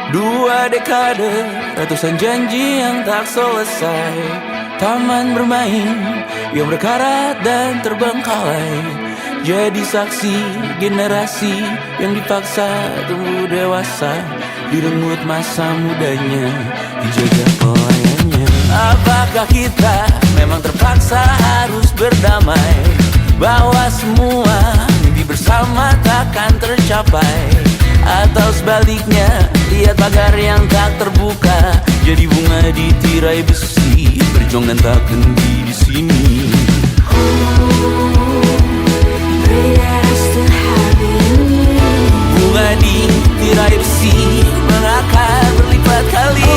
Dua dekade, ratusan janji yang tak selesai, taman bermain yang berkarat dan terbengkalai, jadi saksi generasi yang dipaksa tumbuh dewasa, direnggut masa mudanya, dijaga pelayannya. Apakah kita memang terpaksa harus berdamai, bahwa semua mimpi bersama takkan tercapai? Atau sebaliknya, lihat pagar yang tak terbuka, jadi bunga di tirai besi, berjuang dan tak henti di sini. Bunga di tirai besi mengakar berlipat kali.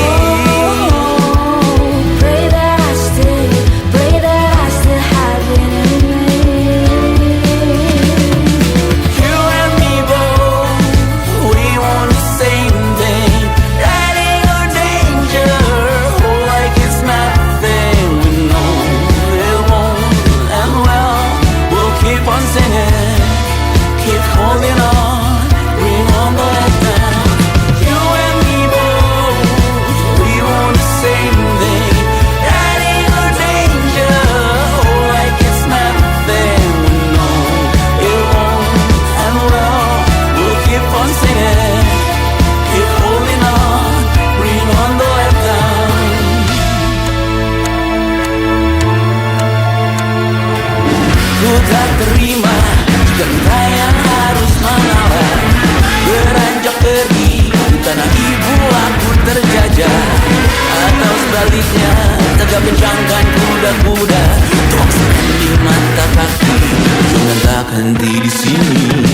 Ku tak terima jika kita yang harus mengalah, beranjak pergi di tanah ibu aku terjajah. Atau sebaliknya, tegak kencangkan kuda-kuda, tuangkan di mata kaki, jangan tak henti di sini.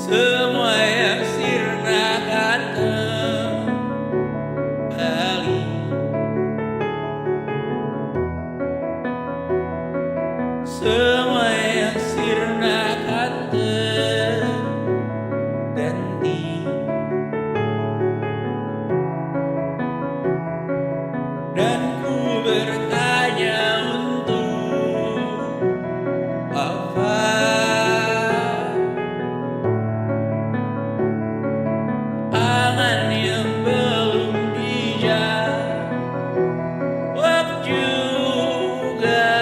Semua yang sirna akan kembali. Semua yang sirna akan terganti. Dan ku bertanya untuk apa? Angan yang belum dijawab juga.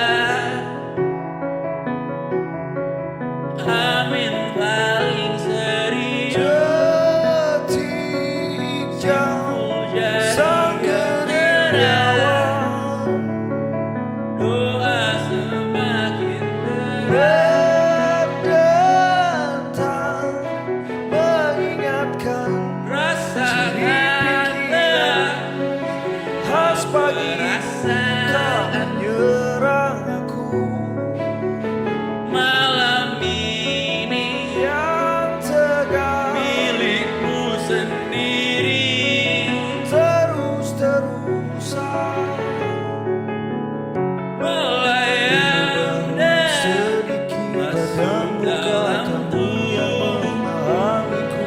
datang mengingatkan Rasa kangen, khas pagi rasa tak menyerang aku. malam ini Yang tegar milikmu sendiri. terus-terusan Melayang dan sedikit masuk dalam kamu yang memahamiku.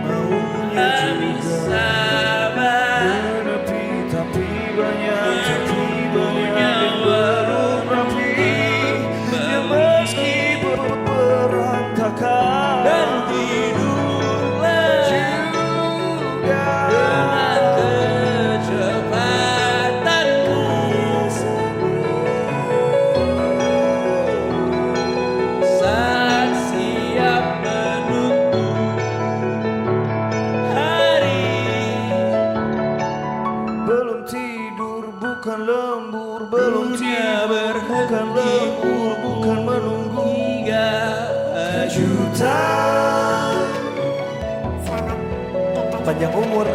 Maunya tak bisa sabar. menepi tapi banyak Punya yang belum rapi, yang meski berantakan dan tidurlah juga dengan kecepatanmu saat siap menutup hari. belum tidur bukan lembur, belum Dunia tidur bukan lembur, bukan menunggu hingga kejutan. Panjang umur,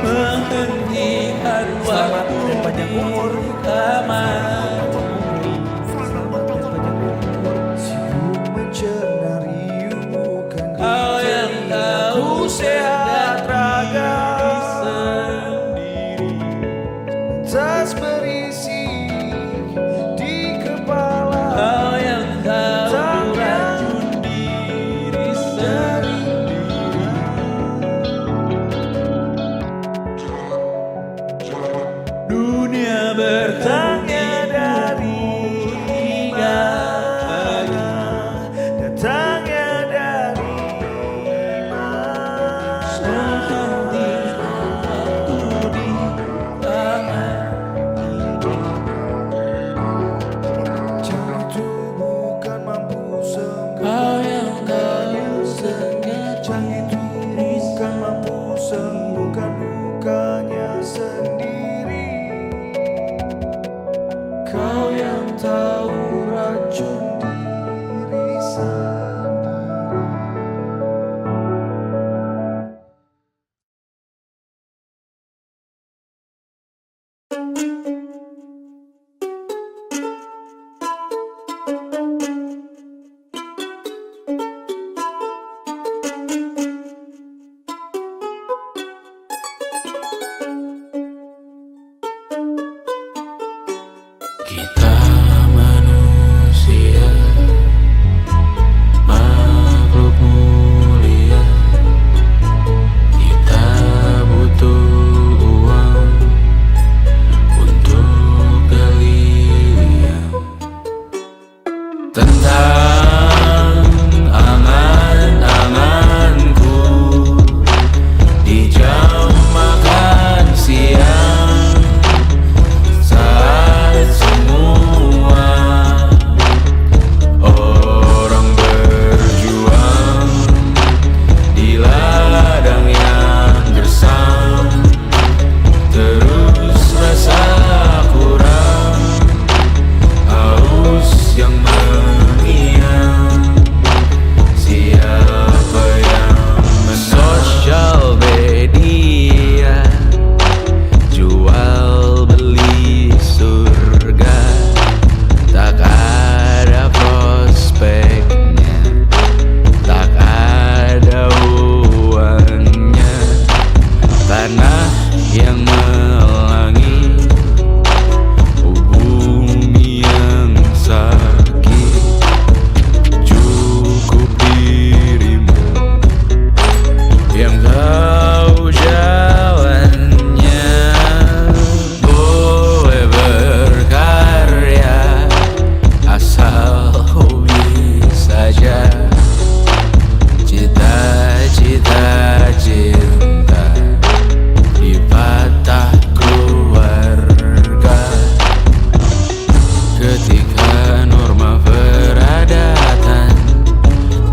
penghentian selamat waktu dan panjang umur. kamar. Sibuk mencenari bukan Kau yang tahu sehat raga, sendiri. tas berisi di kepala. Kau yang tahu racun diri sendiri. Dunia Datangnya bertanya dari hingga pagi. mana? Datangnya dari mana? Berhenti waktu di tangan. Jauh itu bukan mampu sembuh. Kau yang tahu sengaja Jauh itu bukan mampu sembuhkan lukanya sendiri. Kau yang tahu racun diri sendiri. kita manusia, makhluk mulia. Kita butuh uang untuk geliliang. Tentang angan-anganku di jam makan siang, saat semua orang berjuang di ladang yang gersam, terus rasa kurang, haus yang mengiang. Siapa yang sosial media, jual beli surga, tak ada prospeknya, tak ada uangnya. Tanah yang melangi, bumi yang sakit, cukup dirimu yang tahu jalannya. Boleh berkarya asal hobi saja, cita-cita cinta dipatah keluarga. Ketika norma peradatan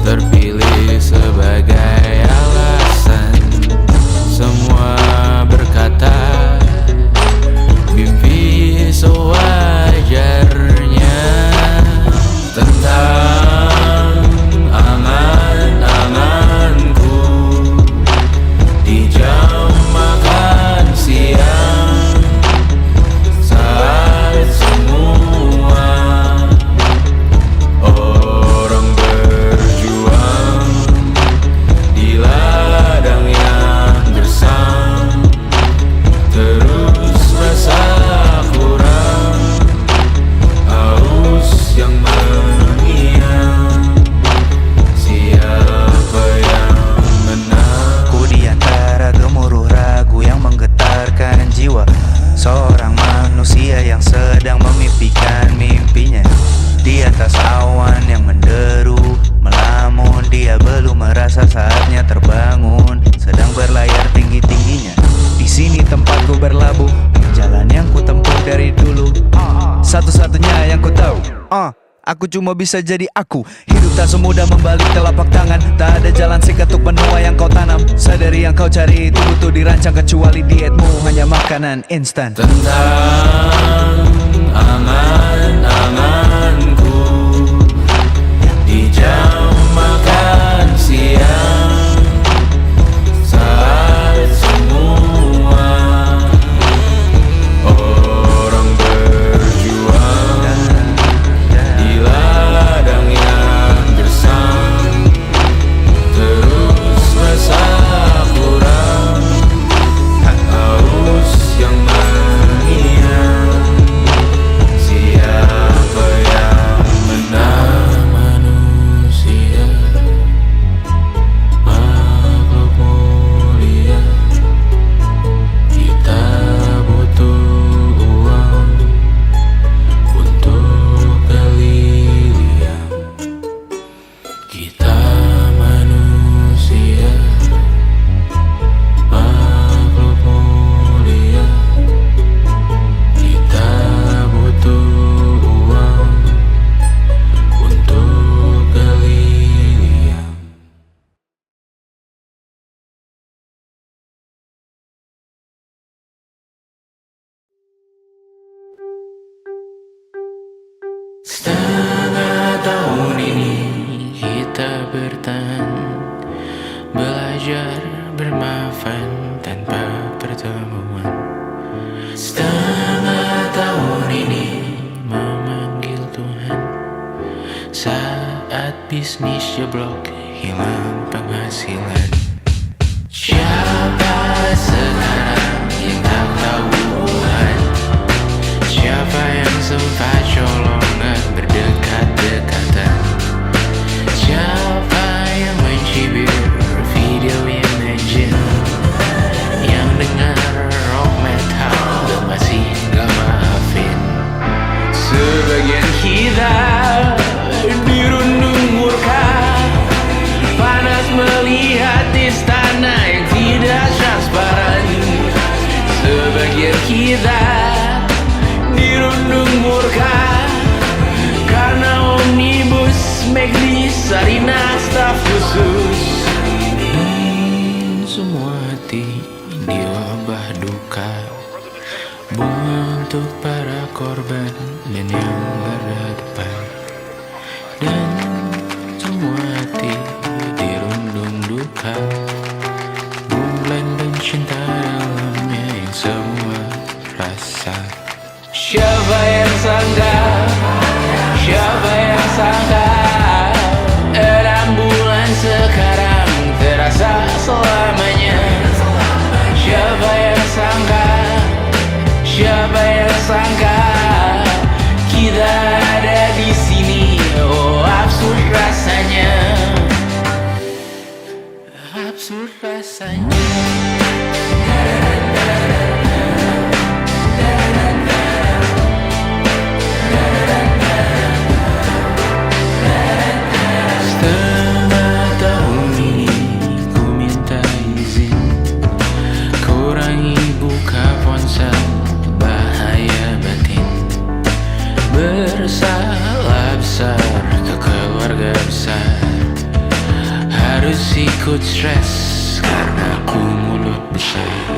terpilih sebagai alasan, semua berkata mimpi sewajarnya. Aku cuma bisa jadi aku. Hidup tak semudah membalik telapak tangan. Tak ada jalan singkat untuk menuai yang kau tanam. Sadari yang kau cari itu butuh dirancang. Kecuali dietmu hanya makanan instan. Tentang angan-anganku di jam makan siang, saat semua orang berjuang di ladang yang gersang, terus rasa kurang, haus yang menghina. Siapa yang menang manusia, makhluk mulia. Kita butuh uang untuk keliling. Kita manusia, makhluk mulia. Kita butuh uang untuk keliling. Setengah tahun ini kita bertahan, belajar bermaafan tanpa pertemuan. Setengah tahun ini memanggil Tuhan, saat bisnis jeblok hilang penghasilan. Siapa sekarang yang tak tahu Tuhan? Siapa yang sempat colongan berdekat-dekatan? Siapa yang mencibir video Imagine, yang dengar rock metal dan masih gak maafin? Sebagian kita dirundung murka, panas melihat istana yang tidak transparan. Sebagian kita dirundung murka karena omnibus Megli Sarina staf khusus. Semua hati diwabah duka, bunga untuk para korban dan yang garda depan. Dan semua hati dirundung duka, bulan dan cinta dalamnya yang semua rasa. Siapa yang sangka, siapa yang sangka, 6 bulan sekarang terasa selamanya. Siapa yang sangka, siapa yang sangka, kita ada di sini. Oh, absurd rasanya, absurd rasanya. Setengah tahun ini ku minta izin, kurangi buka ponsel, bahaya batin. Bersalah besar ke keluarga besar, harus ikut stres karena ku mulut besar.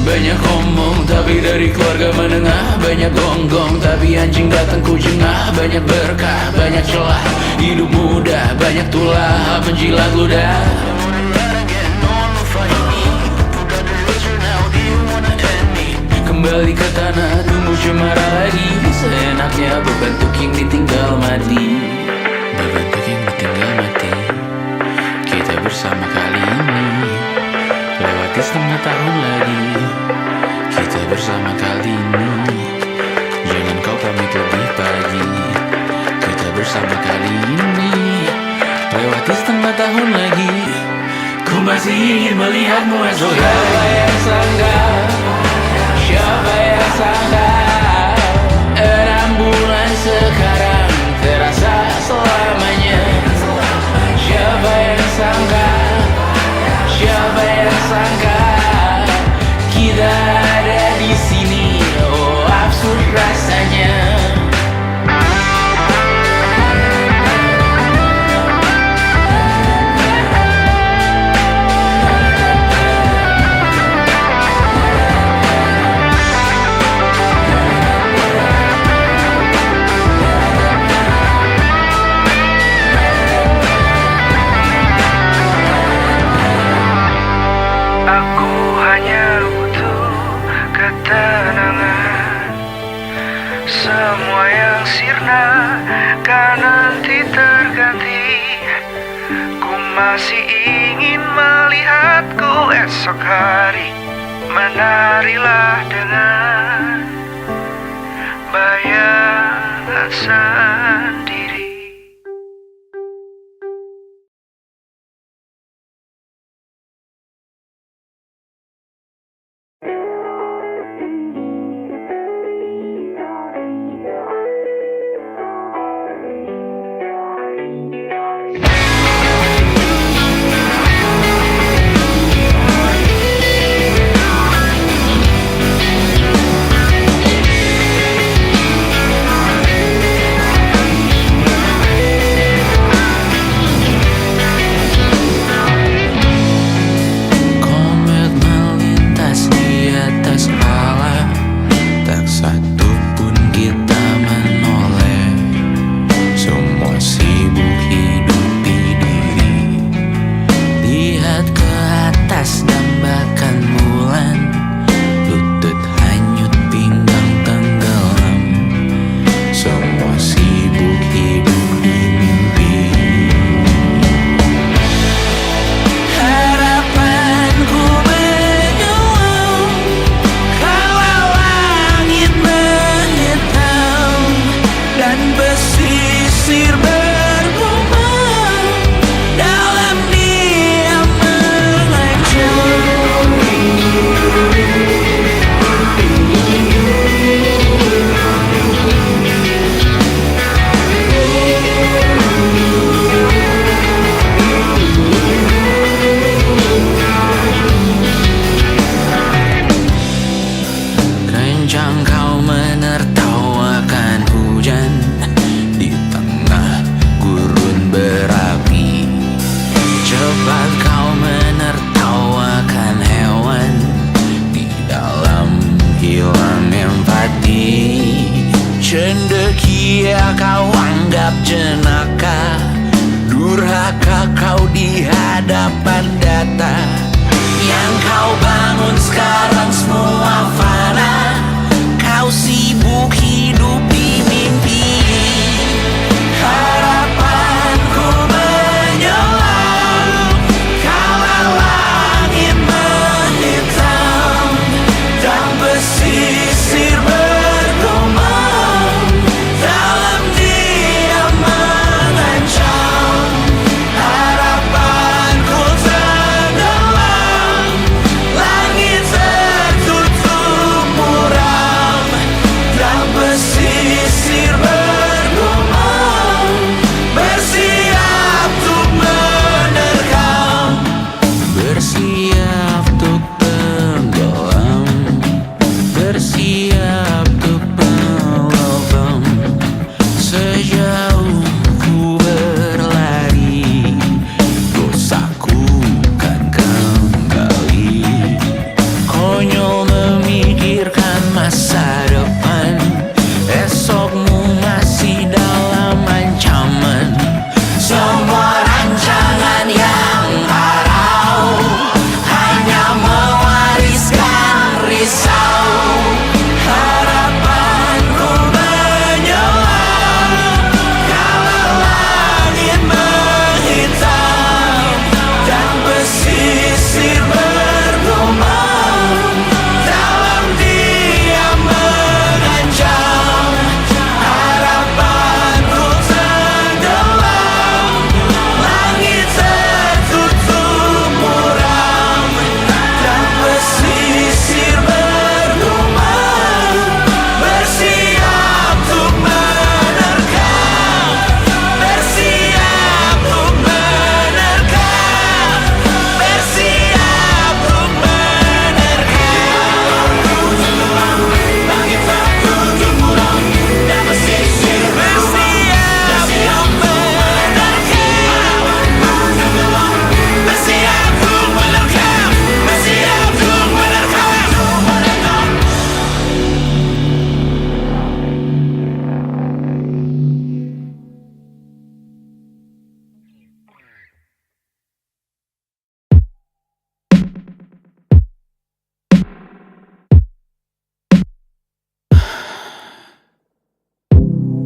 Banyak omong tapi dari keluarga menengah, banyak gonggong tapi anjing datang ku jengah. Banyak berkah, banyak celah, hidup mudah, banyak tulah menjilat ludah. Kembali ke tanah, tumbuh cemara lagi. Seenaknya berbentuk yang ditinggal mati, berbentuk yang ditinggal mati. Kita bersama kali ini, lewati setengah tahun lagi. Kita bersama kali ini, jangan kau pamit lebih pagi. Kita bersama kali ini, lewati setengah tahun lagi. Ku masih ingin melihatmu esok hari. Siapa yang sangka, siapa yang sangka, 6 bulan sekarang terasa selamanya. Siapa yang sangka, siapa yang sangka, kita ada di sini. Oh, absurd rasanya. Semua yang sirna kan nanti terganti. Ku masih ingin melihatku esok hari. Menarilah dengan bayangan sendiri. Komet melintas di atas kepala, tak satu pun kita menoleh. Semua sibuk hidupi diri. Lihat ke atas dambakan bulan, lutut hanyut pinggang tenggelam. Semua sibuk hidup di mimpi. Harapanku menyelam kalau langit menghitam dan pesisir bergumam dalam diam mengancam. Kencang kau menertawakan hujan di tengah gurun berapi. Cepat kau menertawakan hewan di dalam hilang empati. Cendekia kau anggap jenaka, durhaka kau di hadapan data. Yang kau bangun sekarang semua fana. Kau sibuk hidup di mimpi. Harapanku menyelam kalau langit menghitam dan pesisir bergumam dalam diam mengancam. Harapanku tenggelam, langit tertutup muram dan pesisir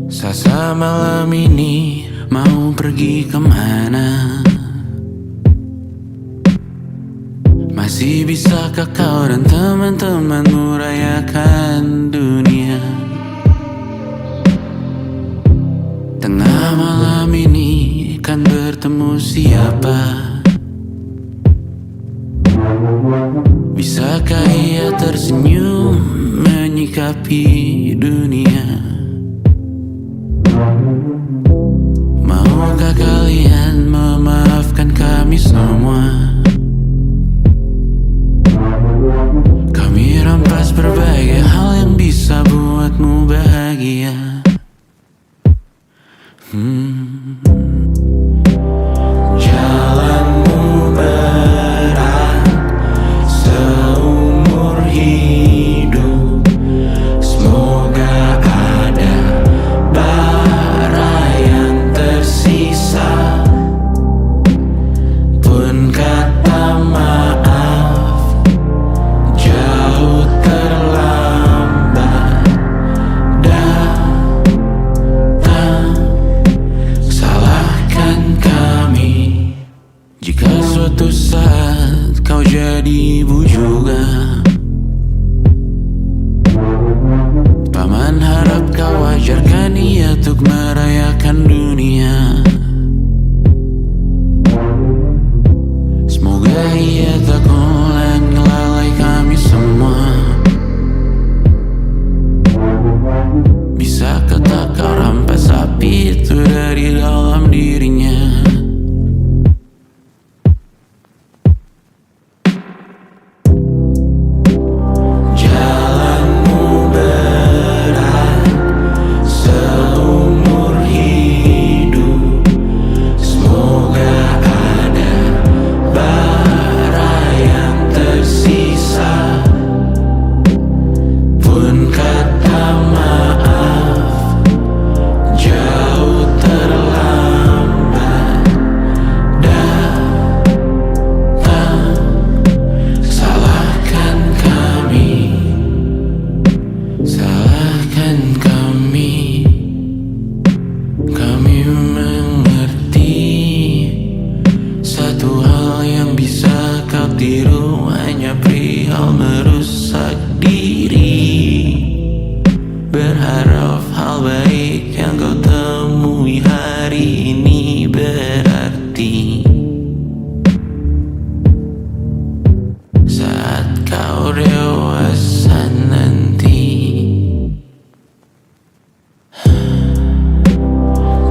Sasa malam ini mau pergi kemana? Masih bisakah kau dan teman-temanmu rayakan dunia? Tengah malam ini kan bertemu siapa? Bisakah ia tersenyum menyikapi dunia? Maukah kalian memaafkan kami semua? Kami rampas berbagai hal yang bisa buatmu bahagia. Jalanmu berat seumur hidup. Semoga ada bara yang tersisa. Pun kata maaf jauh terlambat datang. Salahkan kami jika suatu saat kau jadi ibu juga. Paman harap kau ajarkan ia untuk merayakan dunia. Semoga ia tak ulang lalai kami semua. Bisakah tak kau rampas api itu dari dalam dirinya? Jalanmu berat seumur hidup. Semoga ada bara yang tersisa. Pun kata maaf jauh terlambat datang. Salahkan kami, salahkan kami. Kami mengerti satu hal yang bisa kau tiru hanya perihal merusak diri. Berharap hal baik yang kau temui hari ini berarti saat kau dewasa nanti.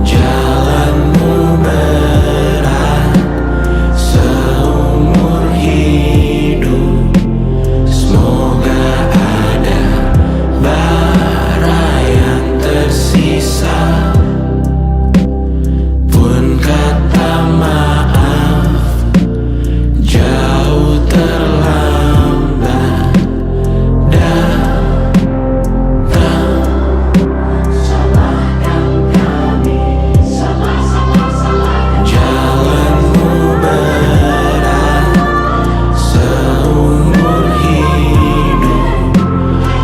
Jalanmu berat seumur hidup. Semoga ada bara yang tersisa. Pun kata maaf jauh terlambat datang. Salahkan kami, jalanmu berat seumur hidup.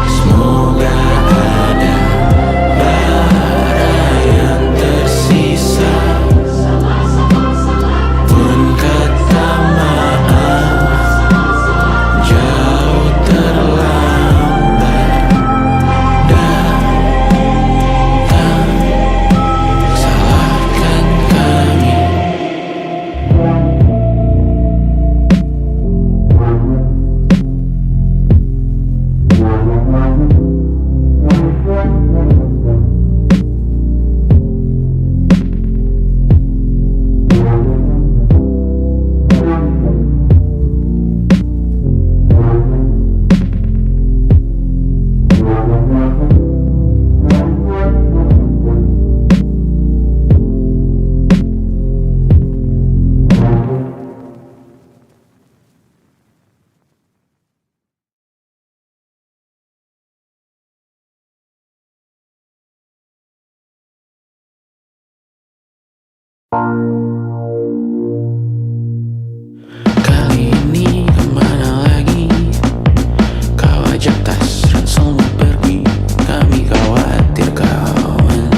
Semoga ada bara yang tersisa. Pun kata maaf jauh terlambat datang. Salahkan kami. Kali ini kemana lagi? Kau ajak tas ranselmu pergi. Kami khawatir kawan.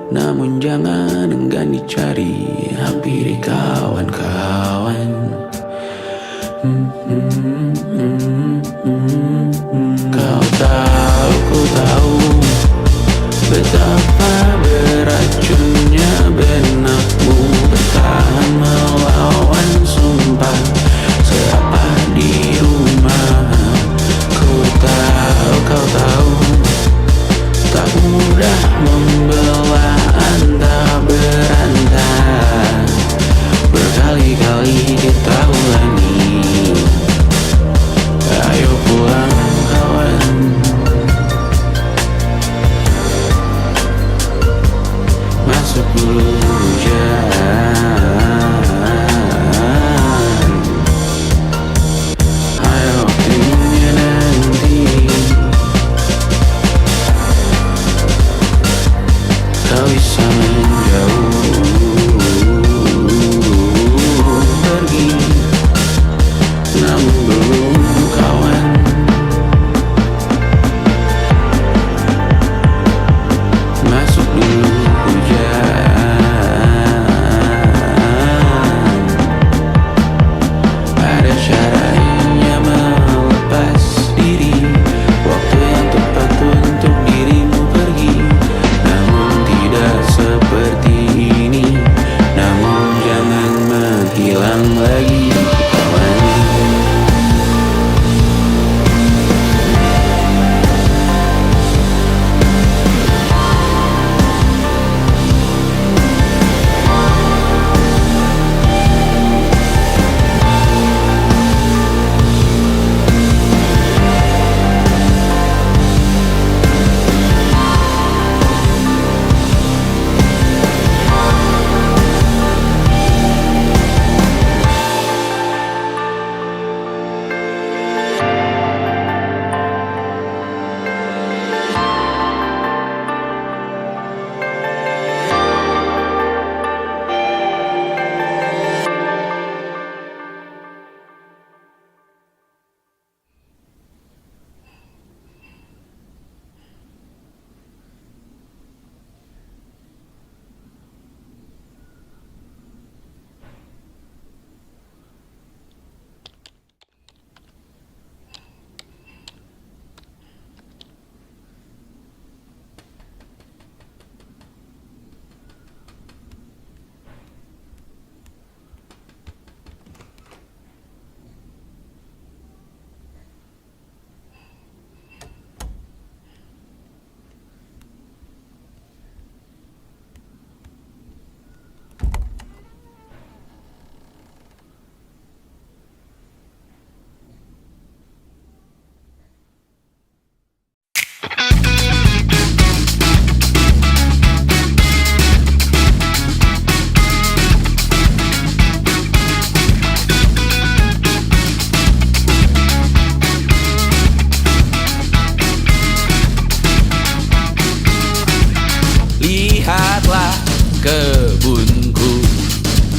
Namun jangan enggan dicari, hampiri kawan-kawan. Kau tahu, ku tahu betapa beracunnya benakmu bertahan melawan sumpah serapah di rumah. Ku tahu, kau tahu tak mudah membelah antah berantah. Berkali-kali kita ulangi, ayo pulang kawan. Masuk dulu hujan, ayo waktunya nanti kau bisa menjauh pergi, namun belum kawan. Masuk dulu hujan, ada caranya melepas diri, waktu yang tepat untuk dirimu pergi. Namun tidak seperti ini, namun jangan menghilang lagi kawan. Lihatlah kebunku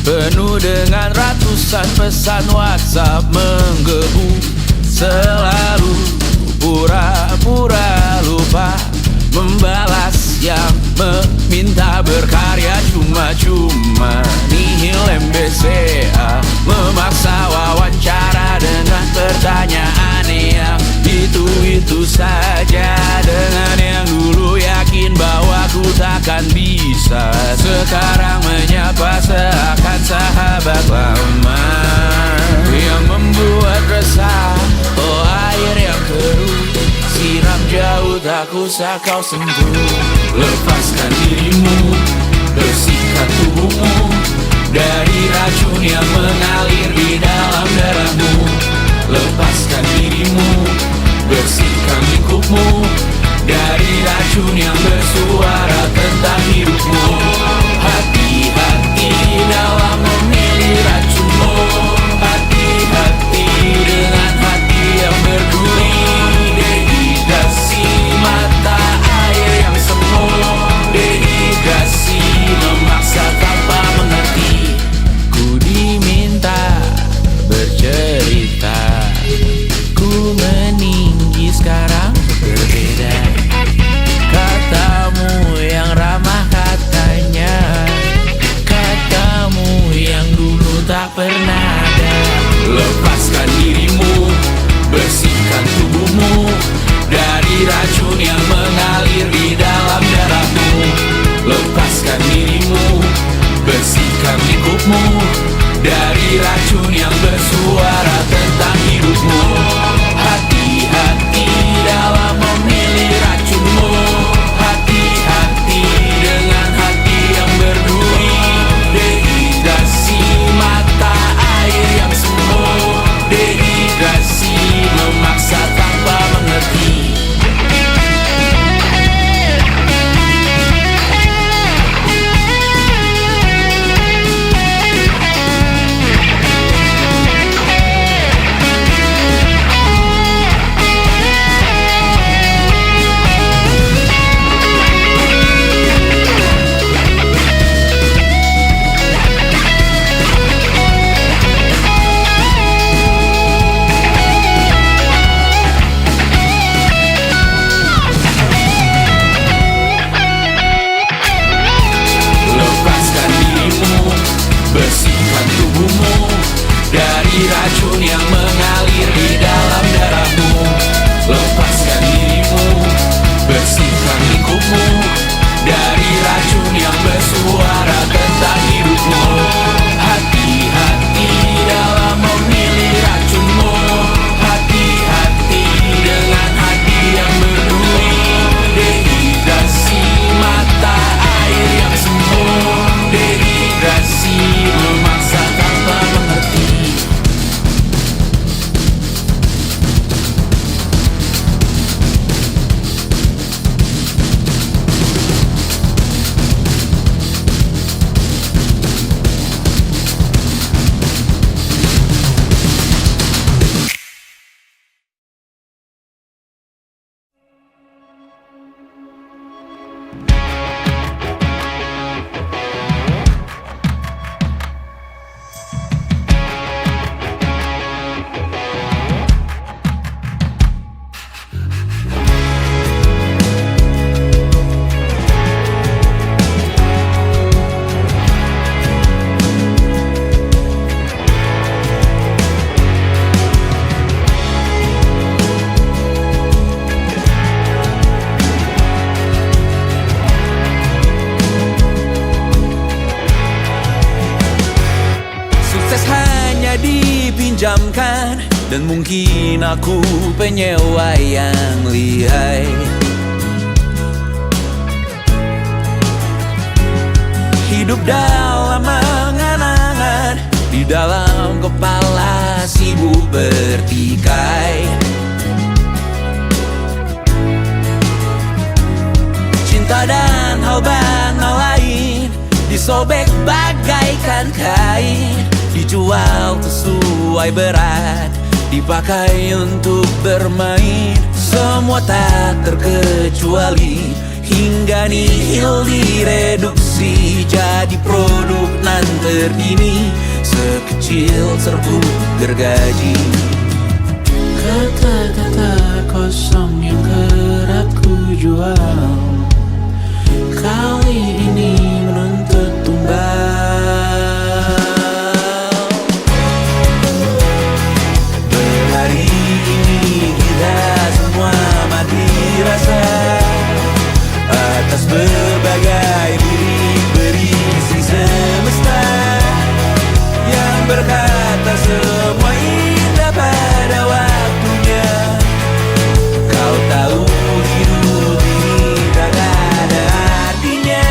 penuh dengan ratusan pesan WhatsApp menggebu. Selalu pura-pura lupa membalas yang meminta berkarya cuma-cuma. Nihil MBCA memaksa wawancara dengan pertanyaan yang itu saja. Dengan yang dulu yakin bahwa ku takkan bisa, sekarang menyapa seakan sahabat lama. Yang membuat resah, oh air yang keruh, siram jauh tak usah kau sentuh. Lepaskan dirimu, bersihkan tubuhmu dari racun yang mengalir di dalam darahmu. Lepaskan dirimu, bersihkan lingkupmu dari racun yang bersuara tentang hidupmu. Hati-hati dalam memilih racunmu, hati-hati dengan hati yang berduri. Dehidrasi mata air yang semu, dehidrasi memaksa tanpa mengerti. Ku diminta bercerita, ku meninggi sekarang berbeda. Katamu pinjamkan, dan mungkin aku penyewa yang lihai. Hidup dalam angan-angan, di dalam kepala sibuk bertikai. Cinta dan hal banal lain disobek bagaikan kain, dijual sesuai berat, dipakai untuk bermain. Semua tak terkecuali hingga nihil direduksi jadi produk nan terkini, sekecil serbuk gergaji. Kata-kata kosong yang kerap ku jual kali ini menuntut tumbal. Berhari ini kita semua mati rasa atas berbagai lirik berisi semesta yang berkata semua indah pada waktunya. Kau tahu hidup ini tak ada artinya.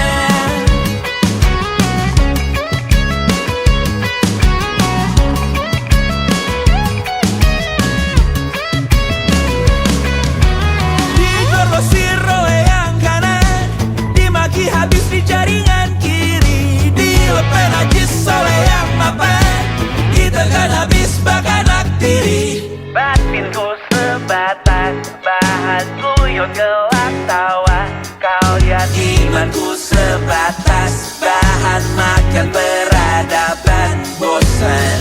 Digrosir oleh yang kanan, dimaki habis di jaringan kiri, dilepen najis oleh yang mapan, ditekan habis bak anak tiri. Batinku sebatas bahan guyon gelak tawa, kau lihat imanku sebatas bahan makan peradaban bosan.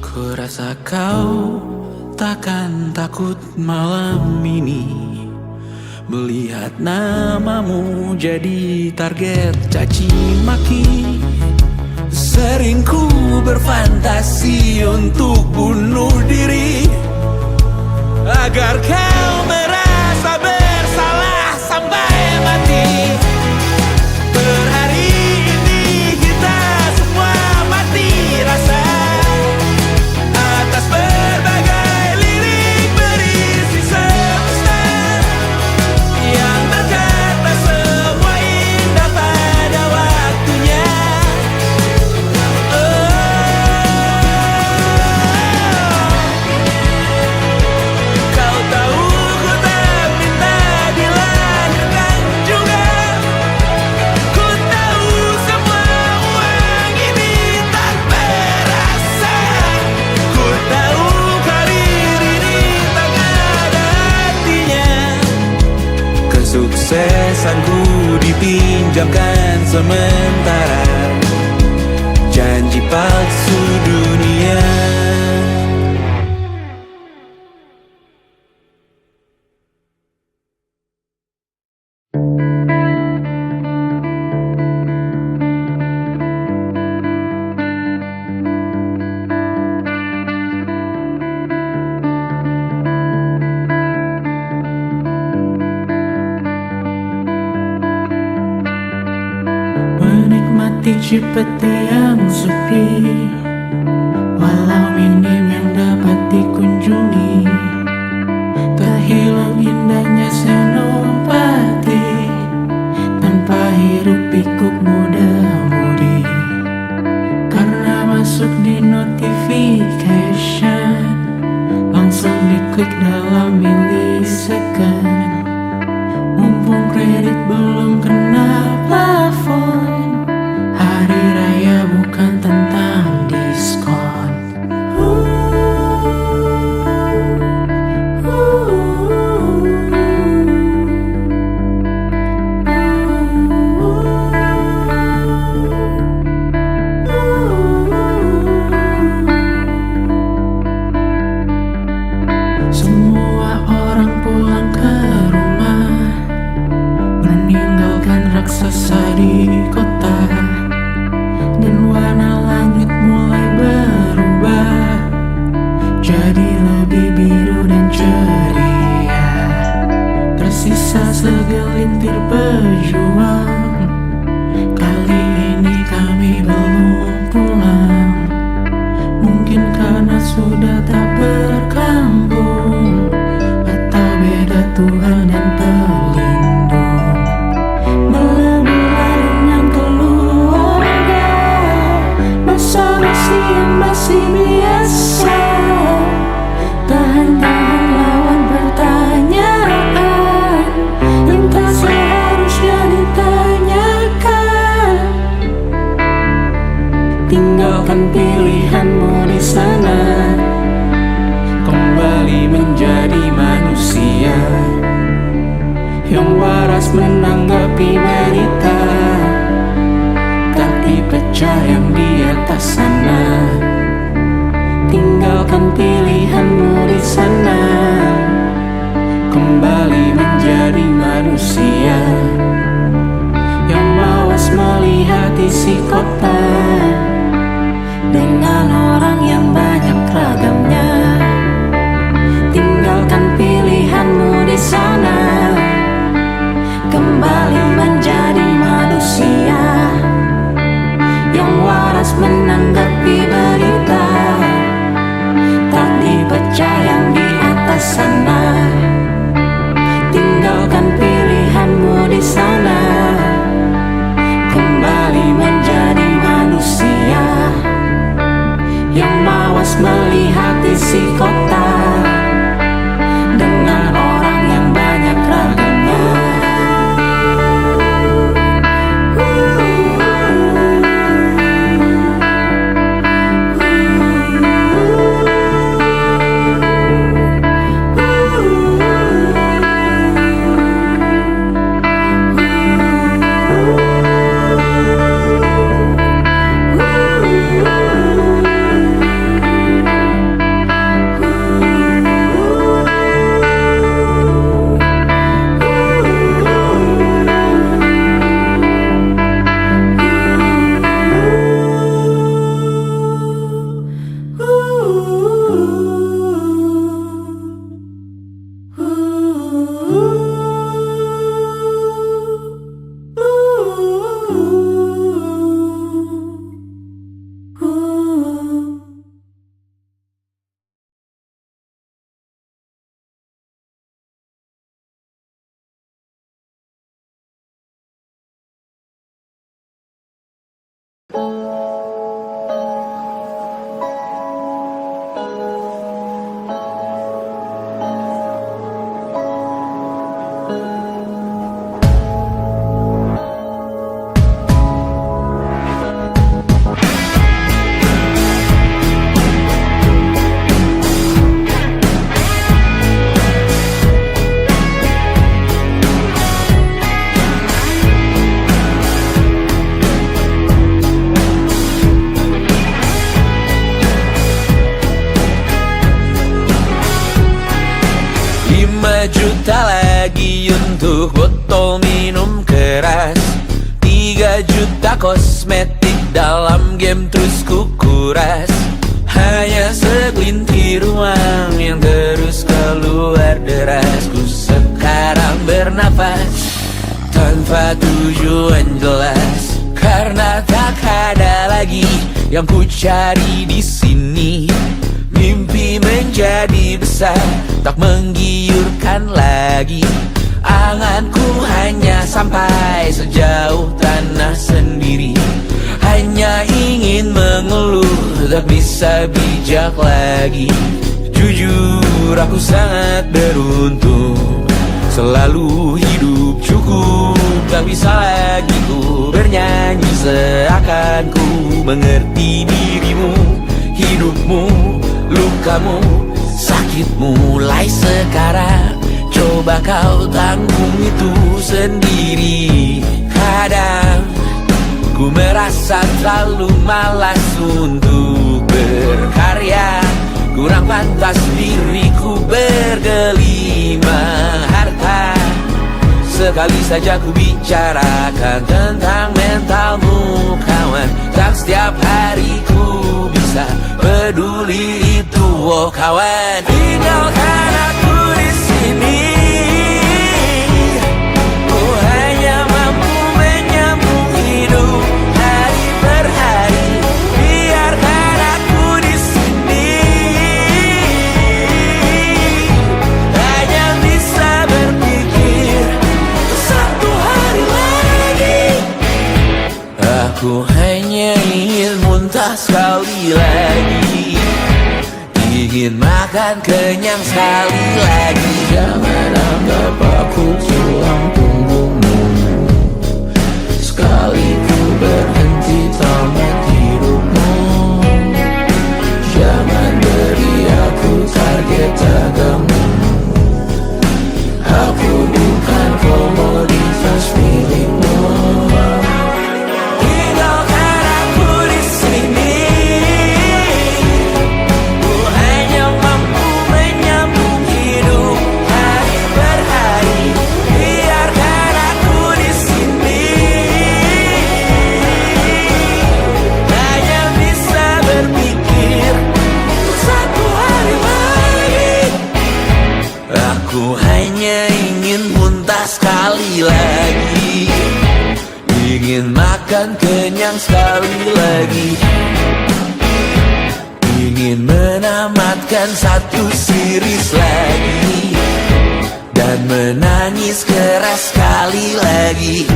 Ku rasa kau takkan takut malam ini melihat namamu jadi target caci maki. Sering ku berfantasi untuk bunuh diri agar kau merasa bersalah sampai mati. Per hari ini kita semua mati rasa atas berbagai lirik berisi semesta yang berkata semua indah pada waktunya. Kau tahu ku tak minta dilahirkan juga. Ku tahu semua uang ini tak berasa. Ku tahu karir ini tak ada artinya. Kesuksesanku dipinjamkan sementara, janji palsu dunia. Menikmati Cipete yang sepi, walau minim yang dapat dikunjungi. Terhilang indahnya senopati tanpa hiruk pikuk muda-mudi. Karena masuk di notification, langsung diklik dalam milisecond. Mumpung kredit belum kena plafon, hari raya bukan tentang diskon. Semua orang pulang ke rumah, meninggalkan raksasa di kota, dan warna langit mulai berubah jadi lebih biru dan ceria. Tersisa segelintir pejuang, kali ini kami belum pulang. Mungkin karena sudah tak berkambung, atau beda Tuhan dan pelindung. Belah-belah dengan keluarga, basa-basi yang masih biasa. Tahan-tahan lawan pertanyaan yang tak seharusnya ditanyakan. Tinggalkan pilihanmu di sana, kembali menjadi manusia yang waras menanggapi berita, tak dipecah yang di atas sana. Tinggalkan pilihanmu di sana, kembali menjadi manusia yang mawas melihat isi kota dengan orang yang banyak ragamnya. Tinggalkan pilihanmu di sana, kembali menjadi manusia yang waras menanggapi berita, tak dipecah yang di atas sana. Tinggalkan pilihanmu di sana, kembali menjadi manusia yang mawas melihat isi kota dengan orang yang banyak ragamnya. Juta lagi untuk botol minum keras, 3 juta kosmetik dalam game terus kukuras. Hanya segelintir uang yang terus keluar deras. Ku sekarang bernafas tanpa tujuan jelas, karena tak ada lagi yang ku cari di sini. Mimpi menjadi besar, tak menggiurkan lagi. Anganku hanya sampai sejauh tanah sendiri. Hanya ingin mengeluh, tak bisa bijak lagi. Jujur aku sangat beruntung, selalu hidup cukup. Tak bisa lagi ku bernyanyi seakan ku mengerti dirimu. Hidupmu, lukamu, sakitmu mulai sekarang. Coba kau tanggung itu sendiri. Kadang ku merasa terlalu malas untuk berkarya. Kurang pantas diriku bergelima harta. Sekali saja ku bicarakan tentang mentalmu kawan. Tak setiap hari ku bisa peduli itu, oh kawan. Tinggalkan aku di sini. Ku hanya mampu menyambung hidup hari per hari. Biarkan aku di sini. sekali lagi, ingin makan kenyang sekali lagi. Jangan anggap aku tulang punggungmu, sekali ku berhenti tamat hidupmu. Jangan beri aku target dagangmu, aku bukan komoditas milikmu. Tinggalkan aku di sini, ku hanya mampu menyambung hidup hari per hari. Biarkan aku di sini, hanya bisa berpikir untuk satu hari lagi. Aku hanya ingin muntah sekali lagi, ingin makan kenyang sekali lagi, ingin menamatkan satu series lagi, dan menangis keras sekali lagi.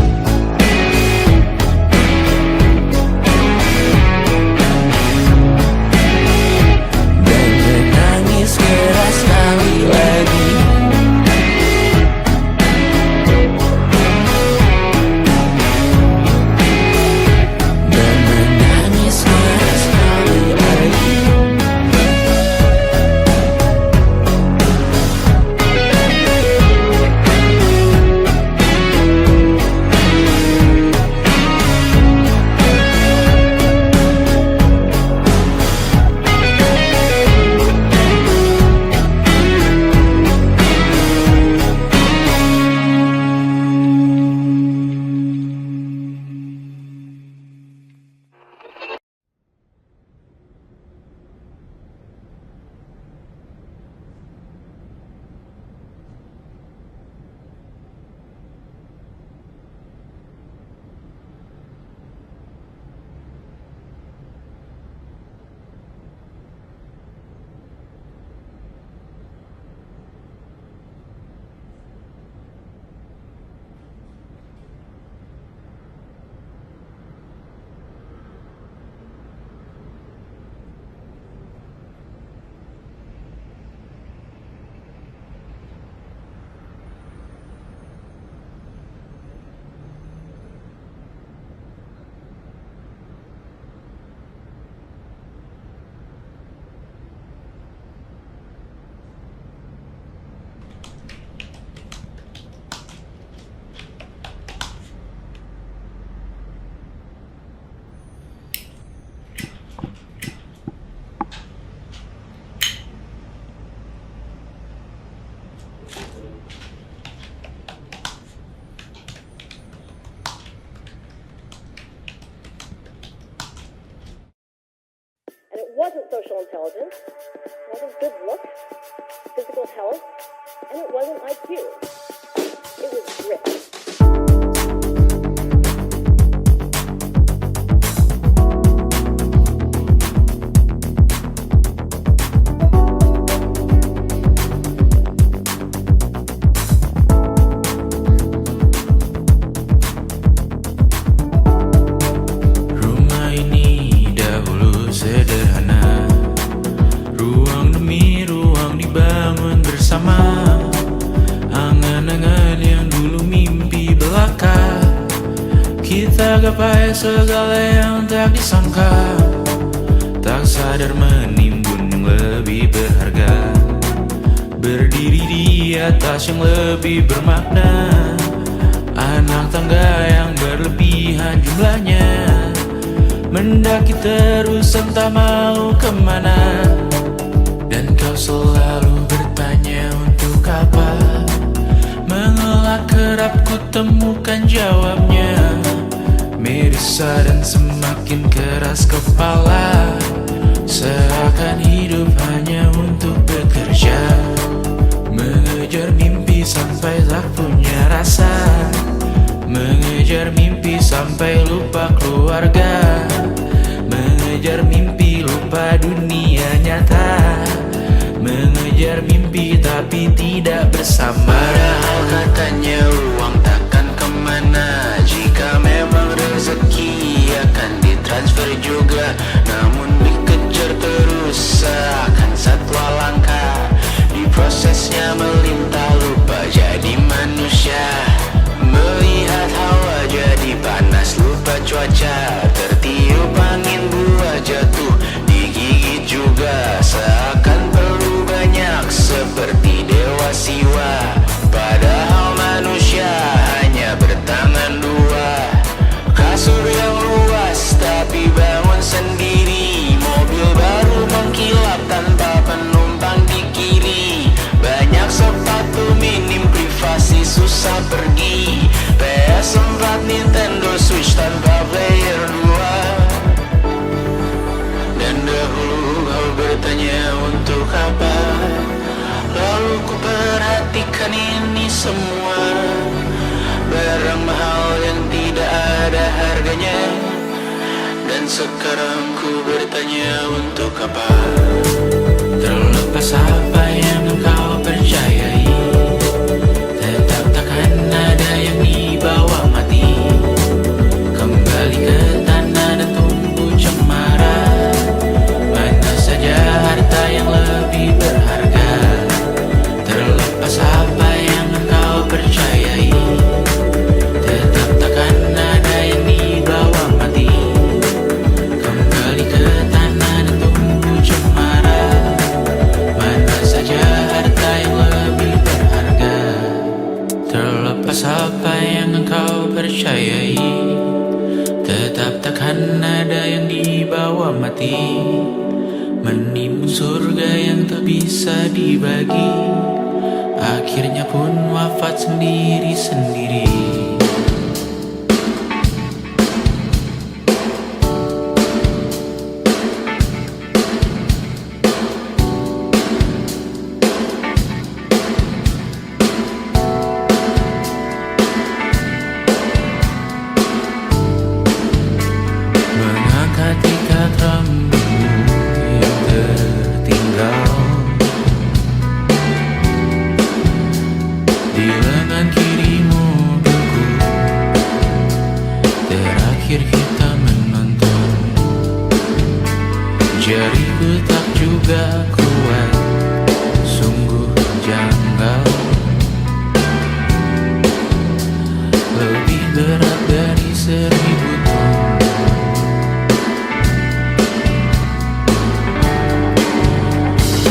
Dan menangis keras sekali lagi. Dan menangis keras sekali lagi. And it wasn't social intelligence, it wasn't good looks, physical health, and it wasn't IQ. It was grit. Rumah ini dahulu sederhana, ruang demi ruang dibangun bersama. Angan-angan yang dulu mimpi belaka, kita gapai segala yang tak disangka. Tak sadar menimbun yang lebih berharga, berdiri di atas yang lebih bermakna. Anak tangga yang berlebihan jumlahnya, mendaki terus entah mau kemana. Dan kau selalu bertanya untuk apa, mengelak kerap ku temukan jawabnya. Merisa dan semakin keras kepala, seakan hidup hanya untuk bekerja, mengejar mimpi sampai tak punya rasa, mengejar mimpi sampai lupa keluarga, mengejar mimpi lupa dunia nyata, mengejar mimpi tapi tidak bersama. Padahal katanya uang takkan kemana, jika memang rezeki akan ditransfer juga. Namun jadi manusia. Melihat hawa jadi panas, lupa cuaca. Tertiup angin, buah jatuh, digigit juga. Seakan perlu banyak, seperti dewa siwa. Padahal manusia hanya bertangan dua. Kasur yang luas tapi bangun sendiri. Mobil baru mengkilap tanpa penumpang di kiri. Banyak sepatu minim privasi, susah pergi. PS4, Nintendo Switch tanpa player 2. Dan dahulu kau bertanya untuk apa, lalu ku perhatikan ini semua. Barang mahal yang tidak ada harganya. Dan sekarang ku bertanya untuk apa. Terlepas apa yang engkau percayai, tetap takkan ada yang dibawa mati. Kembali ke tanah dan tumbuh cemara. Mana saja harta yang lebih berharga. Terlepas apa yang engkau percayai, tetap takkan ada yang dibawa mati. Kembali ke tanah dan tumbuh cemara. Mana saja harta yang lebih berharga. Terlepas apa yang engkau percayai, tetap takkan ada yang dibawa mati. Menimbun surga yang tak bisa dibagi, akhirnya pun wafat sendiri-sendiri. Mengangkat ikat rambut yang tertinggal di lengan kiri mobilku. Terakhir kita menonton, jariku tak juga kuat, sungguh janggal. Lebih berat dari 1000 ton.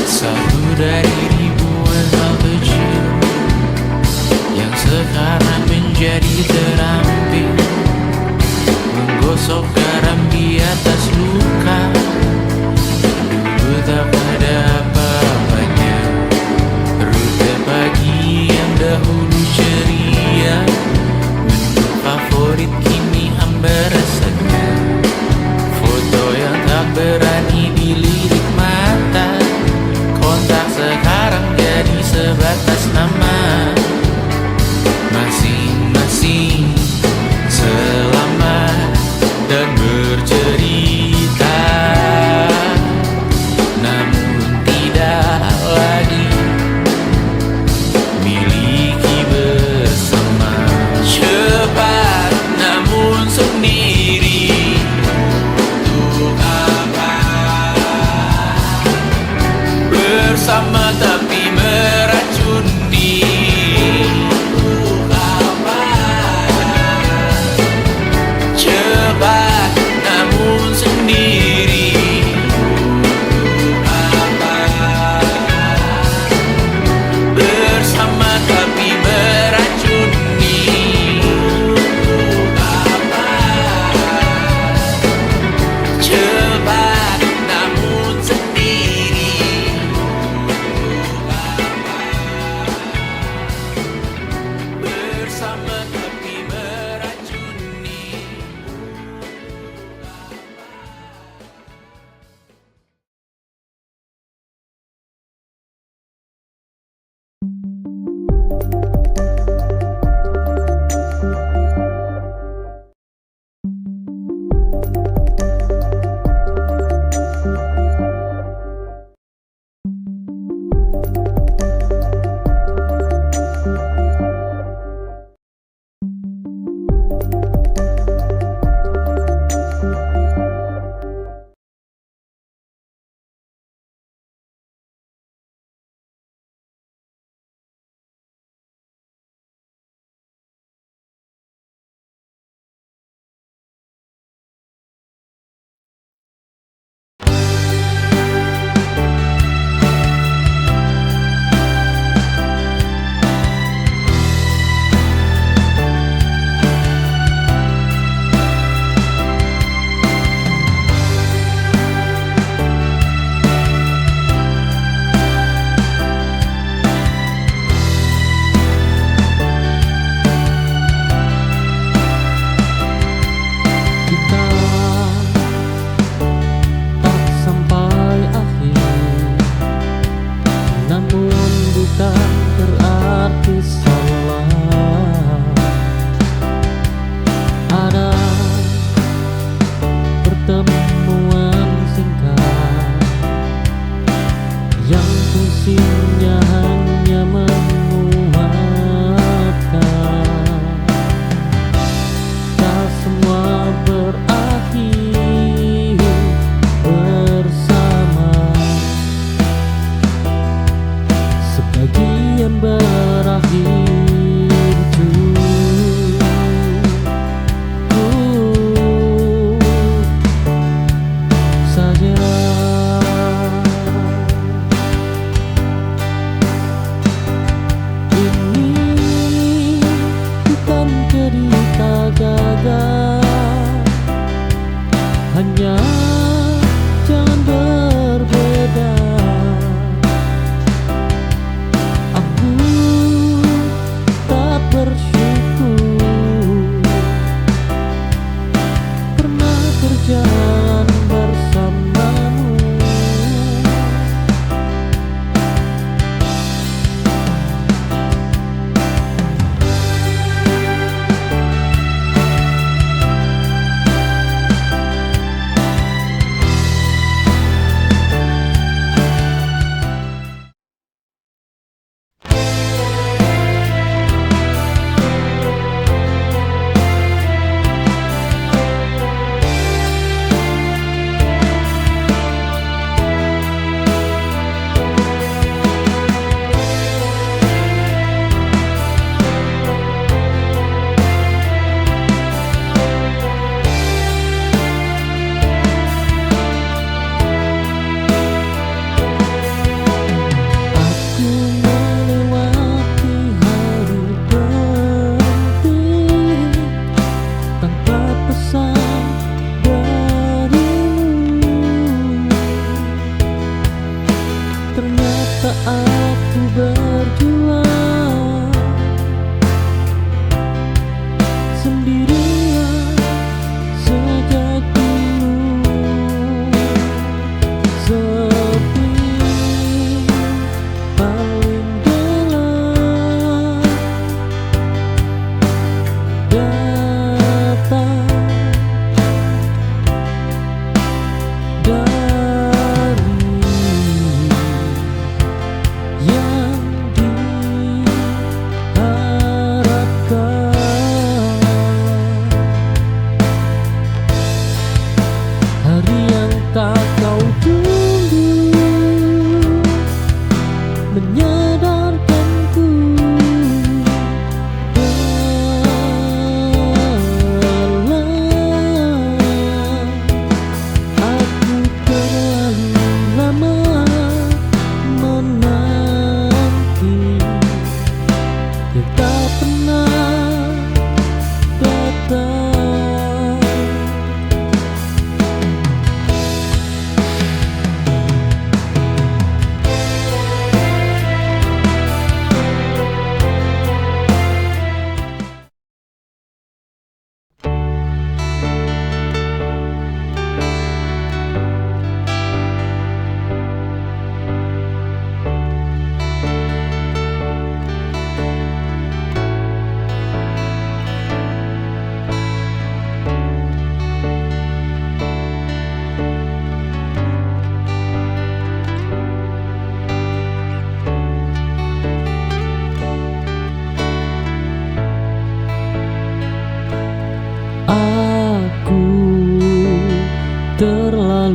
Satu dari ribuan hal kecil yang sekarang menjadi terampil. Menggosok garam di atas luka, dulu tak ada apa-apanya. Rute pagi yang dahulu ceria, menu favorit kini hambar rasanya. Foto yang tak berani dilirik mata, kontak sekarang jadi sebatas nama. Masing-masing selamat dan bercerita, namun tidak lagi miliki bersama. Cepat namun sendiri, untuk apa? Bersama tapi meracuni, untuk apa?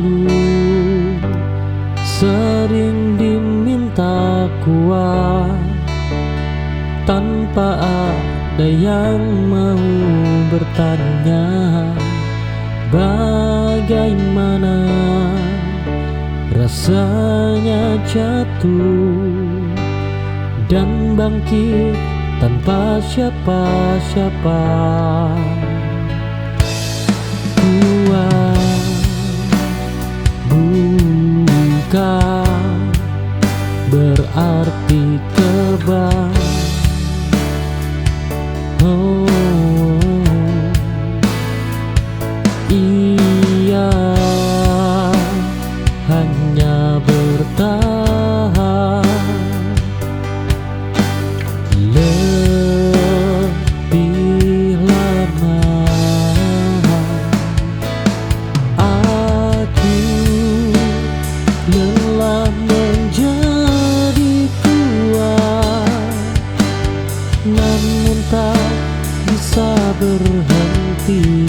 lalu sering diminta kuat tanpa ada yang mau bertanya bagaimana rasanya jatuh dan bangkit tanpa siapa-siapa. Kuat bukan berarti kebal. Oh, ia hanya bertahan lebih lama. Aku lelah menjadi kuat, namun tak bisa berhenti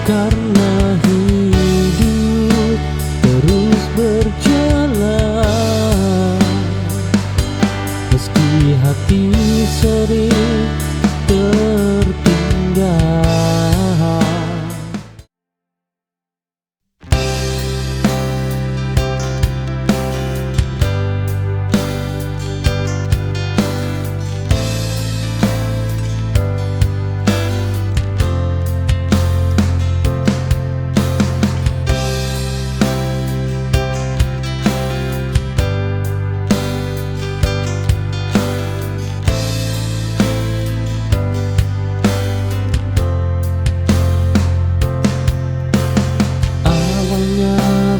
karena hidup terus berjalan meski hati sering tertinggal.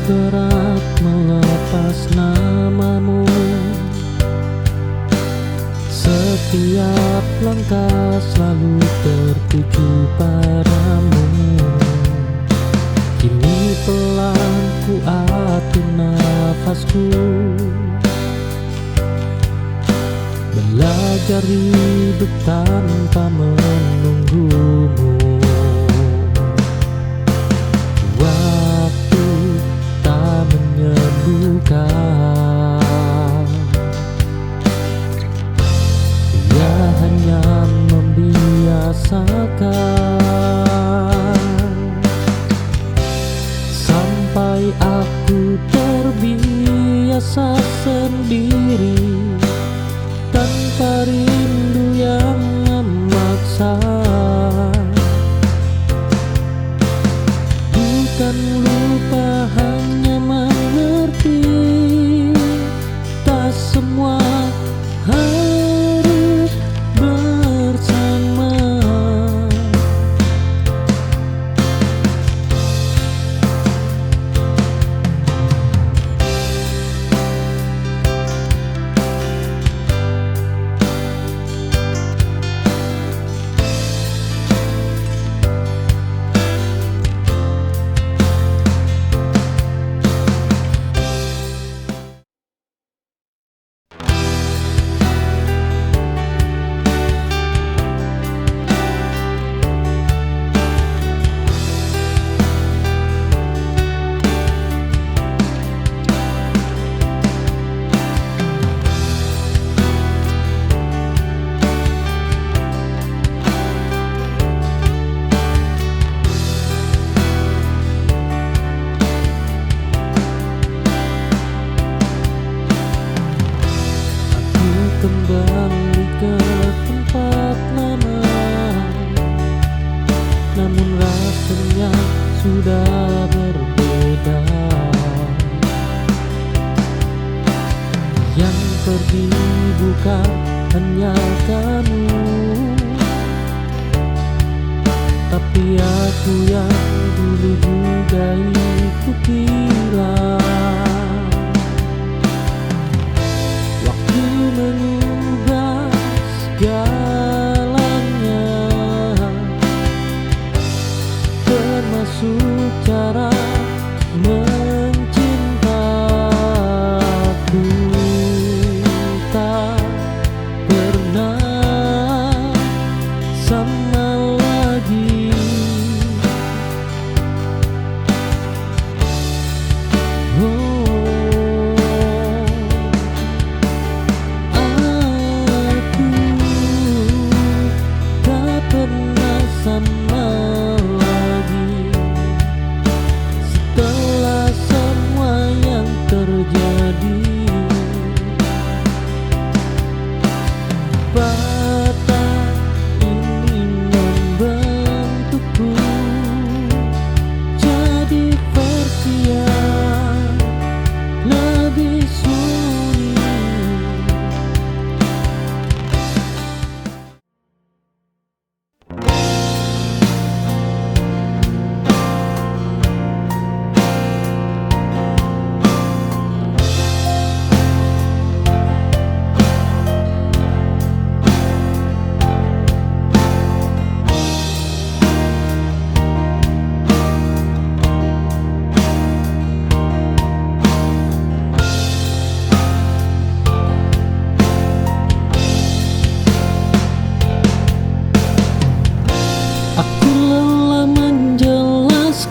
Berat melepas namamu, setiap langkah selalu tertuju padamu. Kini pelan ku atur nafasku, belajar hidup tanpa menunggumu. Ia hanya membiasakan sampai aku terbiasa sendiri tanpa rindu yang memaksa.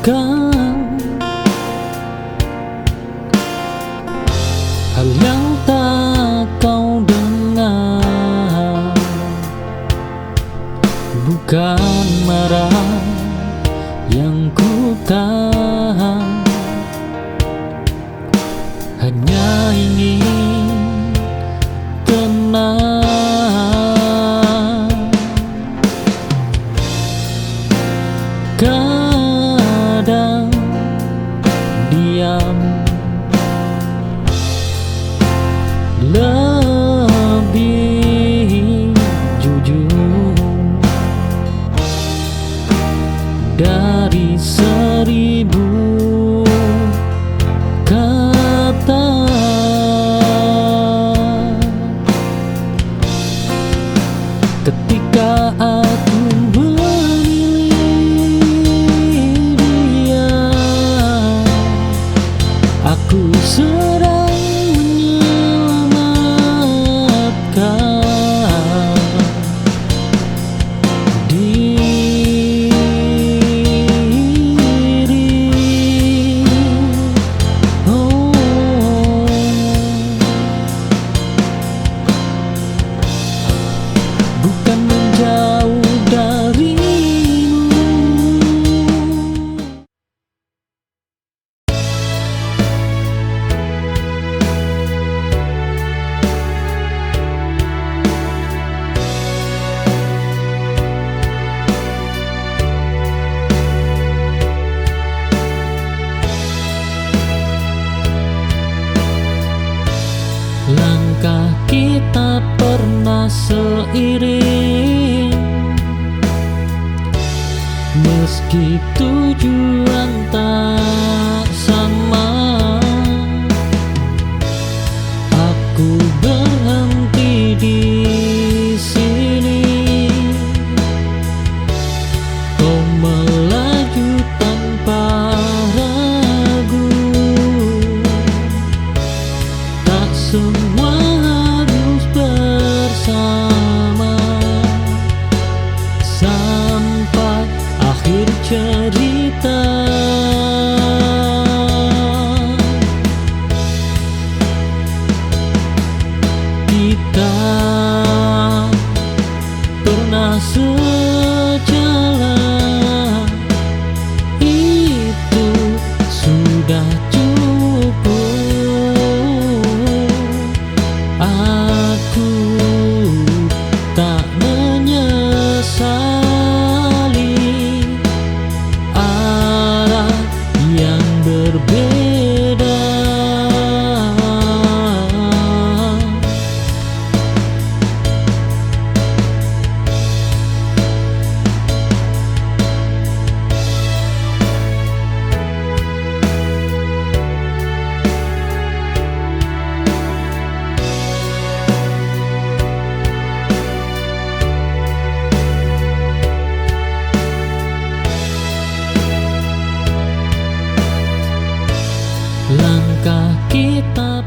Bukan hal yang tak kau dengar, bukan marah yang ku tahan, hanya ingin tenang. Kadang diam lebih jujur dari 1000 kata. Ketika aku memilih dia, aku sedang menyelamatkan diri. Oh, bukan menjauh darimu. Langkah kita pernah seiring, meski tujuan tak sama. Aku berhenti di sini, kau melaju tanpa ragu. Tak semua harus bersama sampai akhir cerita. Kita pernah sejalan, itu sudah cukup. Aku tak menyesali arah yang berbeda. Langkah kita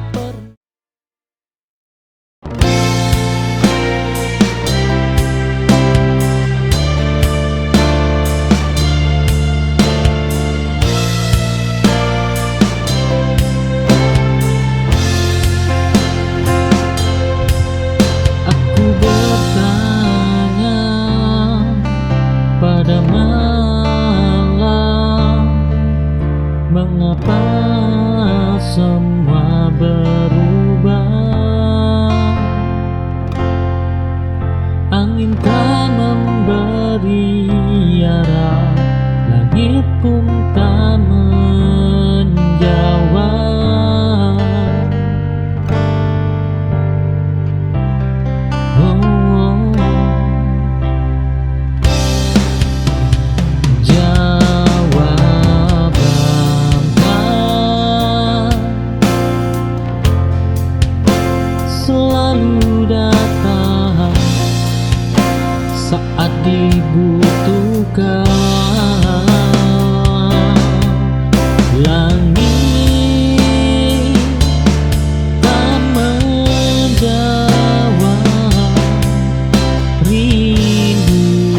aku bertanya pada malam, mengapa semua berubah? Angin tak memberi arah, langit pun tak menjawab. Selalu datang saat dibutuhkan. Langit tak menjawab rindu.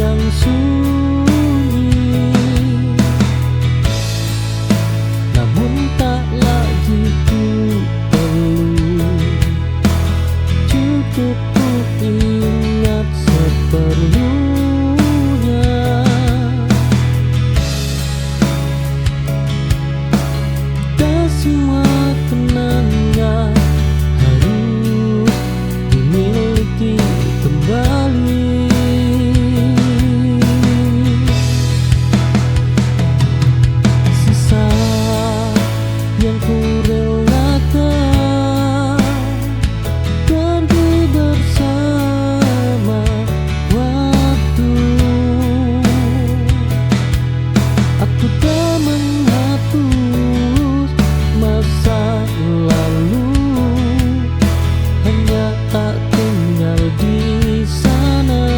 yang sunyi, namun tak lagi ku perlu. Cukup ku ingat seperlunya. Tak semua kenangan harus dimiliki kembali. Sisa yang ku relakan pergi bersama waktu. Aku tak menghapus masa lalu, hanya tak tinggal di sana.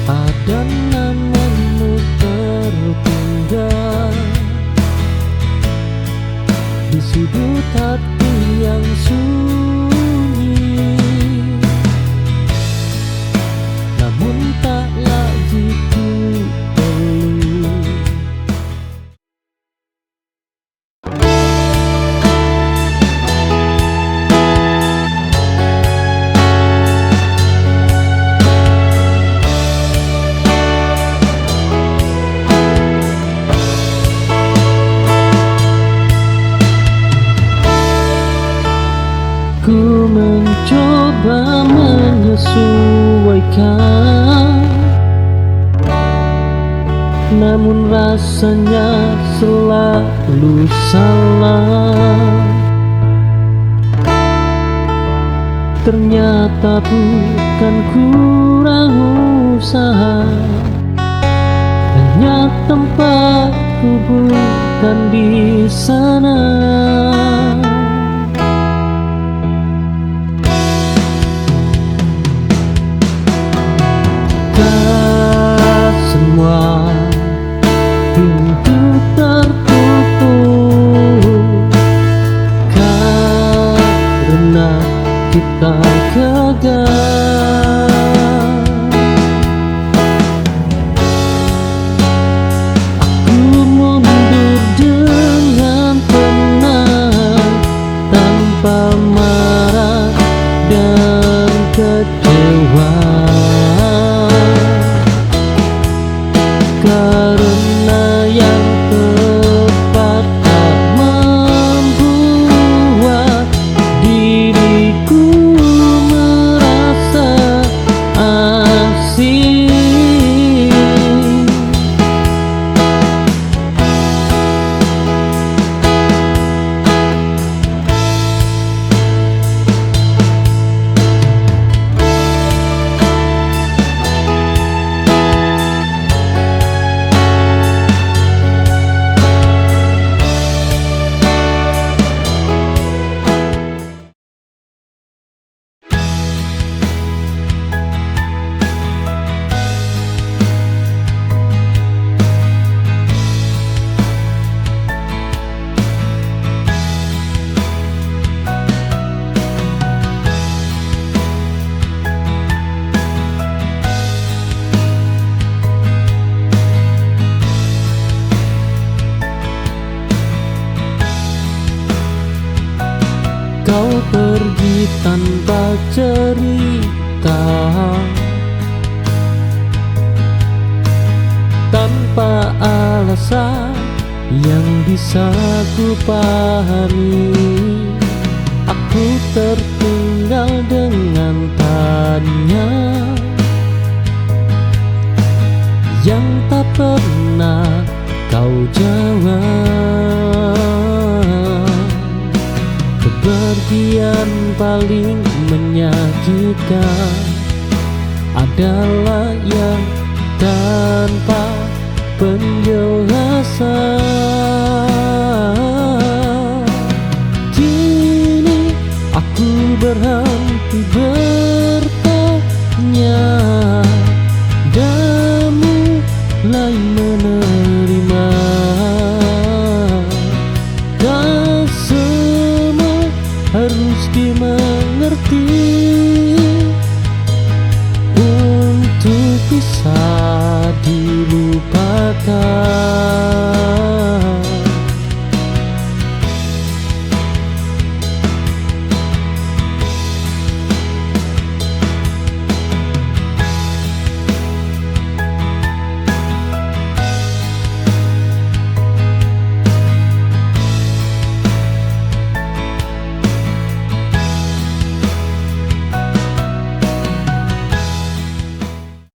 Ada namamu tertinggal di sudut hati yang sunyi, namun tak lagi ku perlu. Ku mencoba menyesuaikan, namun rasanya selalu salah. Ternyata bukan kurang usaha, hanya tempatku bukan di sana. Semua pintu tertutup karena kita gagal. Aku mundur dengan tenang, tanpa marah dan kecewa. Karena yang tepat tak membuat diriku merasa asing. Kau pergi tanpa cerita, tanpa alasan yang bisa ku pahami. Aku tertinggal dengan tanya yang tak pernah kau jawab. Kepergian paling menyakitkan adalah yang tanpa penjelasan. Kini aku berhenti bertanya dan mulai menerima. Dan semua harus dimengerti untuk bisa dilupakan.